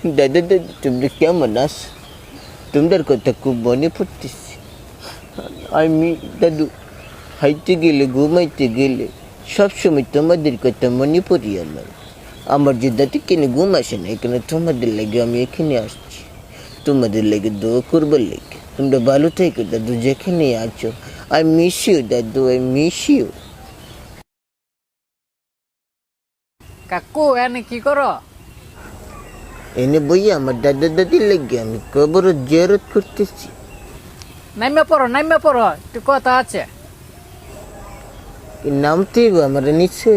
দাদা দাদি তোমরা কেমন আছো? তোমাদের কথা খুব মনে পড়তেছে। আমি দাদু হাইতে গেলে ঘুমাইতে গেলে সবসময় তোমাদের কথা মনে পড়ি আমার যে দাদি কেন ঘুম আসে না, এখানে তোমাদের লাগে আমি এখানে আসছি, তোমাদের লাগে দোয়া করবার লাগে। তোমরা ভালো থেকো দাদু, যেখানে আছো। আই মিস ইউ দাদু, আই মিস ইউ। কাকু এনে কি করো? এনে বই আমার দাদা দাদির লাগে আমি কবর জিয়ারত করতেছি। নাইমে পড়ো, একটু কথা আছে। নামতেই আমার নিচে।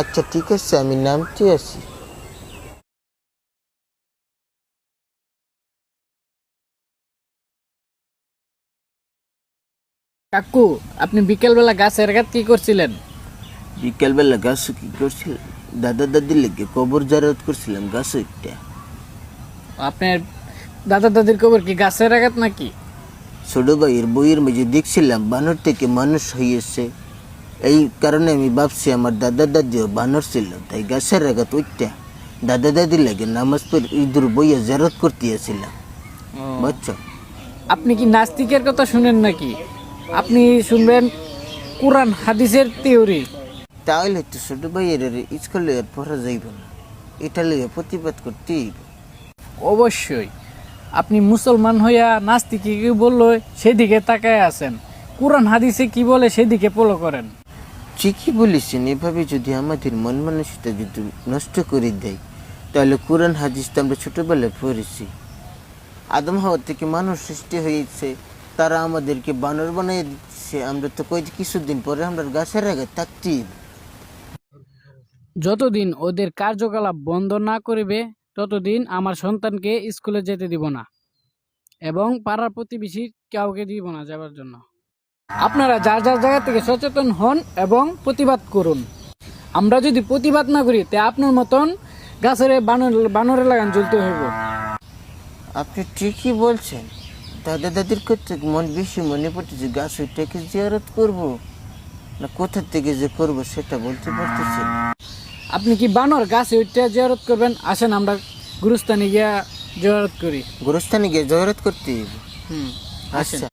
আচ্ছা ঠিক আছে, আমি নামতে আসি। কাকু আপনি বিকেলবেলা গাছের গাছ কি করছিলেন? বিকালবেলা গাছ কি করছিলাম? দাদা দাদির লেগে কবর জারাত করছিলাম গাছ একটা। আপনার দাদা দাদির কবর কি গাছের আঘাত নাকি? ছোট ভাইয়ের বইয়ের মাঝে দেখছিলাম বানর থেকে মানুষ হয়েছে, এই কারণে আমি ভাবছি আমার দাদা দাদিও বানর ছিল, তাই গাছের আঘাত ওইটা দাদা দাদির লাগে নামাজ পড়ে ঈদুর বইয়ে জারত করতে আসছিলাম, বুঝছো? আপনি কি নাস্তিকের কথা শুনেন নাকি? আপনি শুনবেন কোরআন হাদিসের থিওরি। তাহলে তো ছোট ভাইয়ের স্কুলে আর পড়া যাইব না, এটা লিয়ে প্রতিবাদ করতেই হইব। অবশ্যই আপনি মুসলমান হইয়া নাস্তিকে কি বললো সেদিকে তাকায় আছেন, কোরআন হাদিসে কি বলে সেদিকে ফলো করেন। ঠিকই বলেছেন। এভাবে যদি আমাদের মন মানসিকতা যদি নষ্ট করে দেয়, তাহলে কোরআন হাদিস তো আমরা ছোটবেলায় পড়েছি। আদম হাওয়া থেকে মানুষ সৃষ্টি হয়েছে, তারা আমাদেরকে বানর বানিয়ে দিচ্ছে, আমরা তো কিছুদিন পরে আমরা গাছের আগে থাকতেই। যতদিন ওদের কার্যকলাপ বন্ধ না করিবে ততদিন আমার সন্তানকে স্কুলে যেতে দিব না এবং পাড়ার প্রতিবেশী কাউকে দিব না যাবার জন্য। আপনারা যার যার জায়গা থেকে সচেতন হন এবং প্রতিবাদ করুন। আমরা যদি প্রতিবাদ না করি তে আপনার মতন গাছের বানরে লাগান জ্বলতে হইব। আপনি ঠিকই বলছেন। দাদা দাদির করতে বেশি মনে পড়তেছে, গাছ ওইটাকে জিয়ারত করবো না কোথা থেকে যে করবো সেটা বলতে পারতেছি না। আপনি কি বানর গাছে ওইটা জিয়ারত করবেন? আসেন আমরা গুরুস্থানে গিয়া জিয়ারত করি। গোরস্থানে গিয়ে জিয়ারত করতে আসেন। আচ্ছা।